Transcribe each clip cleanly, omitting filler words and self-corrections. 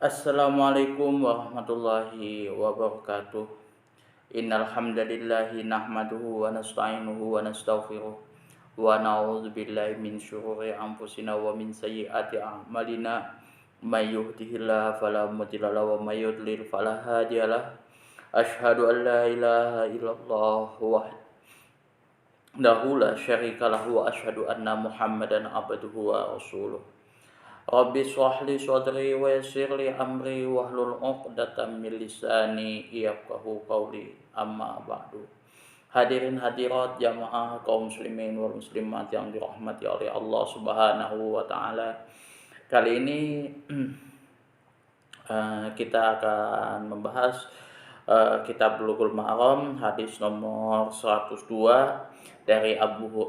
Assalamualaikum warahmatullahi wabarakatuh. Innal hamdalillahi nahmaduhu wa nasta'inuhu wa nastaghfiruh wa na'udzu billahi min syururi anfusina wa min sayyiati a'malina. May yahdihillahu fala mudilla lahu wa may yudlil fala hadiyalah. Asyhadu an la ilaha illallah wahdahu la syarika lahu wa asyhadu anna Muhammadan abduhu wa rasuluh. Rabbi shrah li sadri wa yassir li amri wahlul 'uqdatam min lisani yafqahu qawli. Amma ba'du. Hadirin hadirat jamaah kaum muslimin wal muslimat yang dirahmati oleh Allah Subhanahu wa taala. Kali ini kita akan membahas kitab Bulughul Maram hadis nomor 102 dari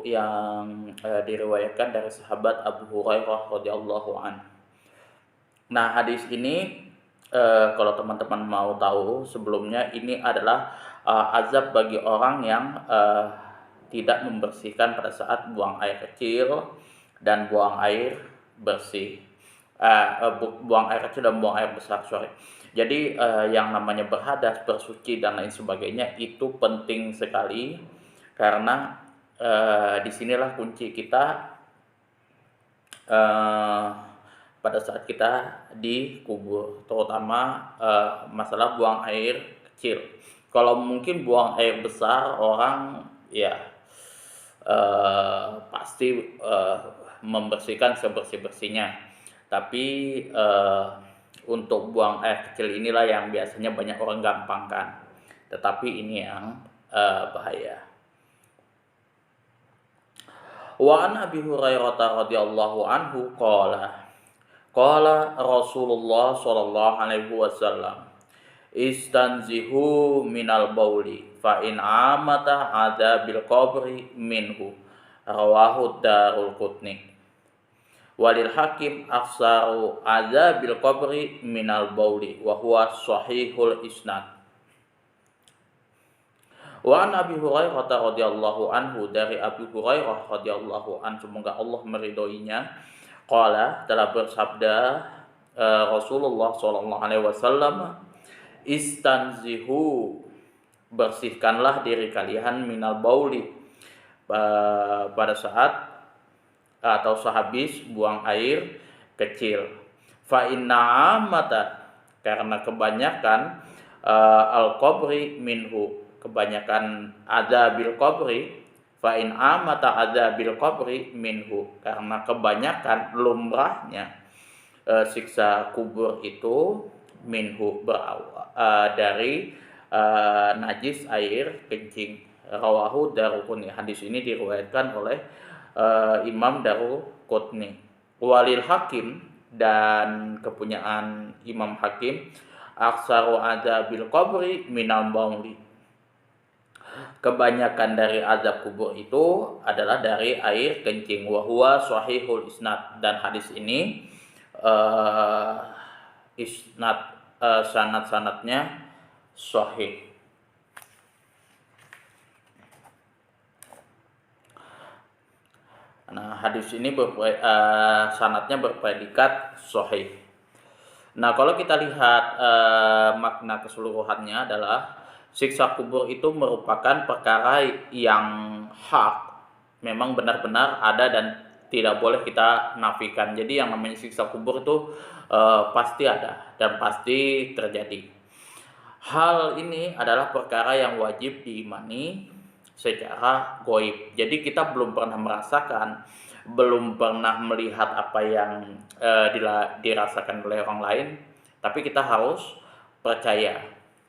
yang diriwayatkan dari sahabat Abu Hurairah radhiyallahu an. Nah, hadis ini kalau teman-teman mau tahu sebelumnya, ini adalah azab bagi orang yang tidak membersihkan pada saat buang air kecil dan buang air bersih. Buang air kecil dan buang air besar, sorry. Jadi yang namanya berhadas, bersuci dan lain sebagainya itu penting sekali, karena disinilah kunci kita pada saat kita dikubur, terutama masalah buang air kecil. Kalau mungkin buang air besar, orang ya pasti membersihkan sebersih-bersihnya. Tapi untuk buang air kecil inilah yang biasanya banyak orang gampangkan. Tetapi ini yang bahaya. Wa an Abi Hurairah radhiyallahu anhu qala Rasulullah sallallahu alaihi wasallam, istanzihu minal bauli fa in amata adabil qabri minhu. Rawahu Daraqutni. Walil hakim aksaru azabil qabri minal bauli wa huwa sahihul isnad. Wa an Abi Hurairah radhiyallahu anhu, dari Abi Hurairah radhiyallahu anhu, semoga Allah meridhoinya, qala, telah bersabda Rasulullah sallallahu alaihi wasallam, istanzihu, bersihkanlah diri kalian minal bauli, pada saat atau sehabis buang air kecil. Fa inna amata, karena kebanyakan al-qabri minhu, kebanyakan adzabil qabri. Fa in amata adzabil qabri minhu, karena kebanyakan lumrahnya siksa kubur itu minhu, berawal dari najis air kencing. Rawahu Daraqutni. Hadis ini diriwayatkan oleh Imam Daraqutni. Walil hakim, dan kepunyaan Imam Hakim, aksaru adzabil qabri minal bauli, kebanyakan dari azab kubur itu adalah dari air kencing. Wa huwa sahihul isnad, dan hadis ini sanad-sanadnya sahih. Nah, hadis ini sanadnya berpredikat sahih. Nah, kalau kita lihat makna keseluruhannya adalah siksa kubur itu merupakan perkara yang hak, memang benar-benar ada dan tidak boleh kita nafikan. Jadi yang namanya siksa kubur itu pasti ada dan pasti terjadi. Hal ini adalah perkara yang wajib diimani secara gaib. Jadi kita belum pernah merasakan, belum pernah melihat apa yang dirasakan oleh orang lain, tapi kita harus percaya.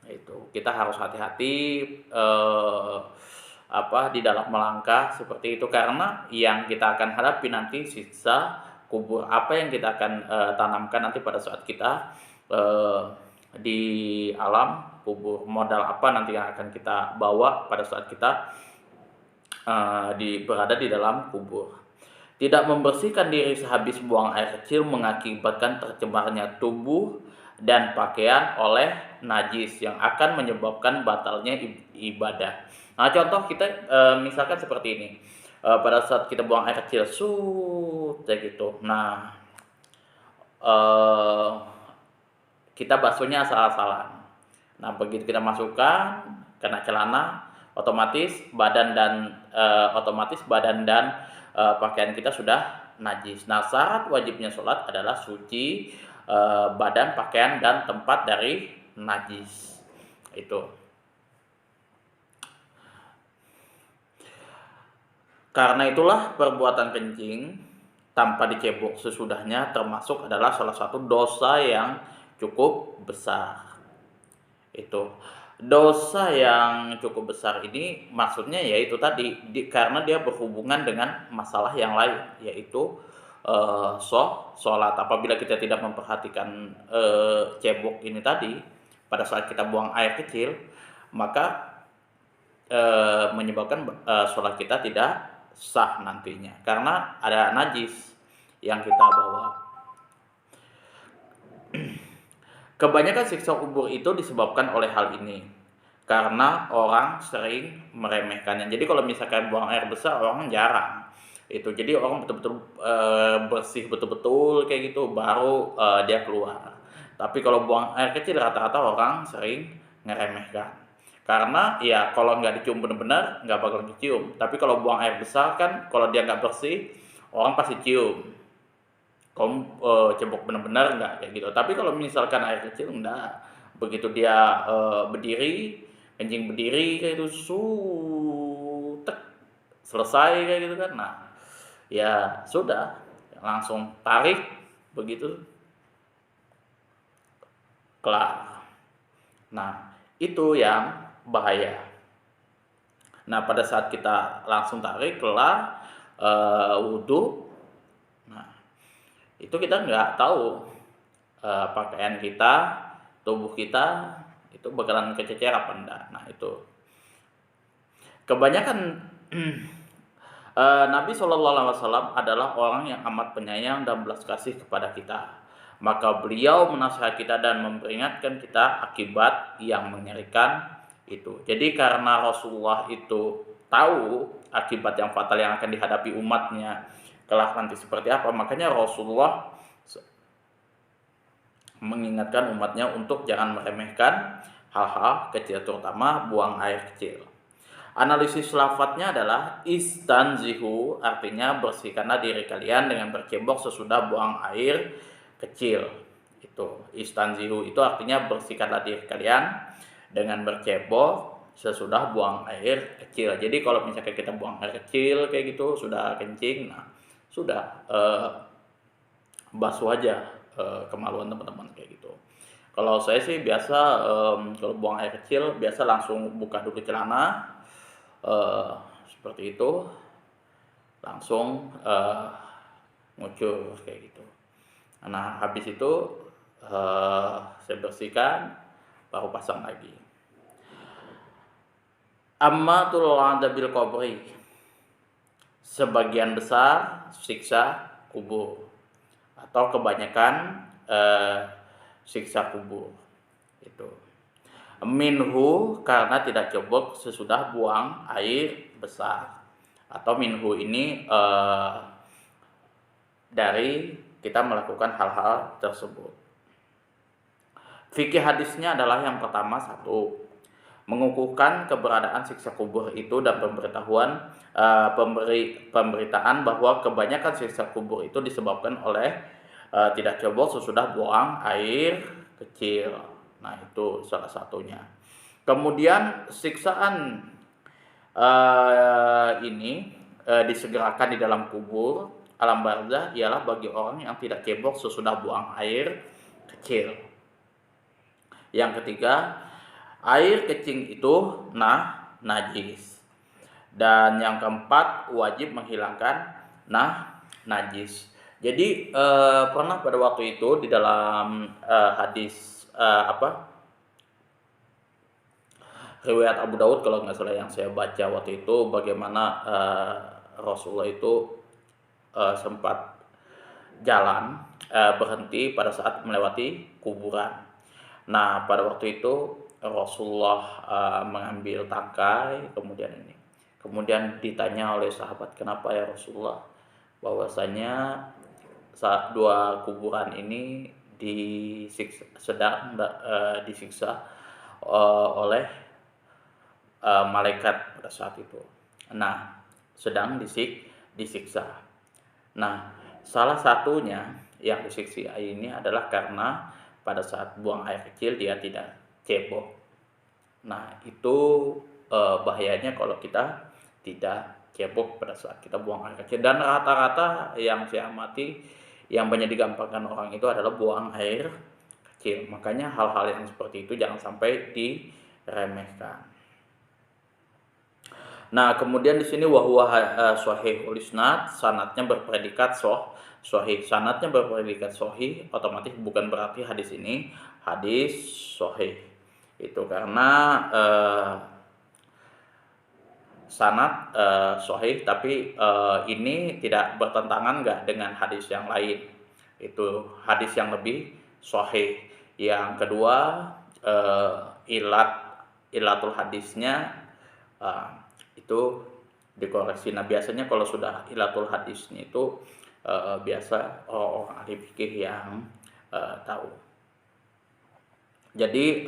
Itu kita harus hati-hati di dalam melangkah seperti itu, karena yang kita akan hadapi nanti siksa kubur. Apa yang kita akan tanamkan nanti pada saat kita di alam kubur, modal apa nanti yang akan kita bawa pada saat kita berada di dalam kubur. Tidak membersihkan diri sehabis buang air kecil mengakibatkan tercemarnya tubuh dan pakaian oleh najis yang akan menyebabkan batalnya ibadah. Nah, contoh kita misalkan seperti ini. Pada saat kita buang air kecil, kayak gitu. Nah, kita basuhnya asal-asalan. Nah, begitu kita masukkan kena celana, otomatis badan dan pakaian kita sudah najis. Nah, syarat wajibnya sholat adalah suci badan, pakaian, dan tempat dari najis. Itu. Karena itulah perbuatan kencing tanpa dicebok sesudahnya termasuk adalah salah satu dosa yang cukup besar. Itu. Dosa yang cukup besar ini maksudnya yaitu tadi karena dia berhubungan dengan masalah yang lain, yaitu sholat. Apabila kita tidak memperhatikan cebok ini tadi pada saat kita buang air kecil, maka menyebabkan sholat kita tidak sah nantinya karena ada najis yang kita bawa. Kebanyakan siksa kubur itu disebabkan oleh hal ini karena orang sering meremehkannya. Jadi kalau misalkan buang air besar orang jarang itu, jadi orang betul-betul bersih betul-betul kayak gitu baru dia keluar. Tapi kalau buang air kecil rata-rata orang sering ngeremehkan. Karena ya kalau nggak dicium benar-benar nggak bakal dicium. Tapi kalau buang air besar kan kalau dia nggak bersih orang pasti cium. Kalau cebok benar-benar nggak kayak gitu. Tapi kalau misalkan air kecil enggak. Begitu dia berdiri, kencing berdiri kayak itu tek selesai kayak gitu kan. Nah, ya sudah langsung tarik begitu kelar. Nah, itu yang bahaya. Nah, pada saat kita langsung tarik kelar wudhu, nah itu kita nggak tahu pakaian kita, tubuh kita itu bakalan kececer apa enggak. Nah, itu kebanyakan Nabi SAW adalah orang yang amat penyayang dan belas kasih kepada kita. Maka beliau menasihati kita dan memperingatkan kita akibat yang mengerikan itu. Jadi karena Rasulullah itu tahu akibat yang fatal yang akan dihadapi umatnya kelak nanti seperti apa, makanya Rasulullah mengingatkan umatnya untuk jangan meremehkan hal-hal kecil, terutama buang air kecil. Analisis lafadznya adalah istanzihu, artinya bersihkanlah diri kalian dengan bercebok sesudah buang air kecil. Itu istanzihu itu artinya bersihkanlah diri kalian dengan bercebok sesudah buang air kecil. Jadi kalau misalkan kita buang air kecil kayak gitu sudah kencing, nah sudah basuh aja kemaluan teman-teman kayak gitu. Kalau saya sih biasa kalau buang air kecil biasa langsung buka dulu celana seperti itu, langsung ngucur kayak gitu. Nah habis itu saya bersihkan baru pasang lagi. Ammatul adabil qabri, sebagian besar siksa kubur atau kebanyakan siksa kubur itu. Minhu karena tidak cebok sesudah buang air besar, atau minhu ini dari kita melakukan hal-hal tersebut. Fikih hadisnya adalah yang pertama, satu, mengukuhkan keberadaan siksa kubur itu dan pemberitaan bahwa kebanyakan siksa kubur itu disebabkan oleh tidak cebok sesudah buang air kecil. Nah, itu salah satunya. Kemudian siksaan ini disegerakan di dalam kubur alam barzah ialah bagi orang yang tidak cebok sesudah buang air kecil. Yang ketiga, air kecing itu najis. Dan yang keempat, wajib menghilangkan najis. Jadi pernah pada waktu itu di dalam hadis riwayat Abu Daud kalau nggak salah yang saya baca waktu itu, bagaimana Rasulullah itu sempat jalan berhenti pada saat melewati kuburan. Nah pada waktu itu Rasulullah mengambil tangkai, kemudian ditanya oleh sahabat, kenapa ya Rasulullah, bahwasanya saat dua kuburan ini disiksa oleh malaikat pada saat itu. Nah, sedang disiksa. Nah, salah satunya yang disiksa ini adalah karena pada saat buang air kecil dia tidak cebok. Nah, itu bahayanya kalau kita tidak cebok pada saat kita buang air kecil. Dan rata-rata yang saya amati yang banyak digampangkan orang itu adalah buang air kecil. Makanya hal-hal yang seperti itu jangan sampai diremehkan. Nah, kemudian di sini wahwa sahihul isnad, sanadnya berpredikat sahih. Sanadnya berpredikat sahih, otomatis bukan berarti hadis ini hadis sahih. Itu karena sanad sahih, tapi ini tidak bertentangan enggak dengan hadis yang lain. Itu hadis yang lebih sahih. Yang kedua, ilatul hadisnya itu dikoreksi. Nah, biasanya kalau sudah ilatul hadisnya itu biasa orang ahli fikih yang tahu. Jadi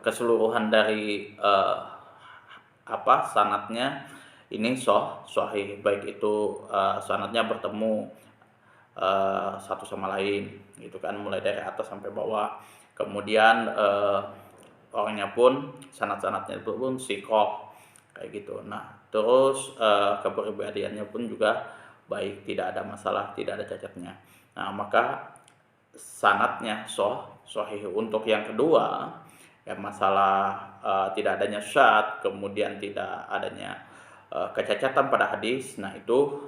keseluruhan dari sanadnya ini sahih, baik itu sanadnya bertemu satu sama lain gitu kan, mulai dari atas sampai bawah. Kemudian orangnya pun sanad-sanadnya pun siqah kayak gitu. Nah, terus kepribadiannya pun juga baik, tidak ada masalah, tidak ada cacatnya. Nah, maka sanadnya sahih. Untuk yang kedua, ya masalah tidak adanya syadz, kemudian tidak adanya kecacatan pada hadis. Nah, itu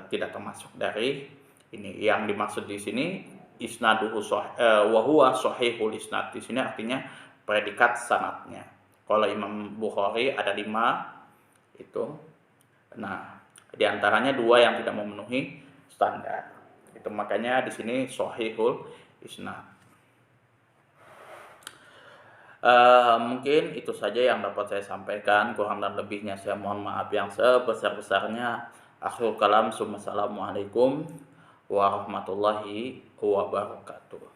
tidak termasuk dari ini. Yang dimaksud di sini isnaduhu wa huwa sahihul isnad. Di sini artinya predikat sanadnya. Kalau Imam Bukhari ada 5 itu. Nah, diantaranya 2 yang tidak memenuhi standar. Itu makanya di sini sahihul isnad. Mungkin itu saja yang dapat saya sampaikan. Kurang dan lebihnya saya mohon maaf yang sebesar-besarnya. Akhirul kalam, assalamualaikum warahmatullahi wabarakatuh.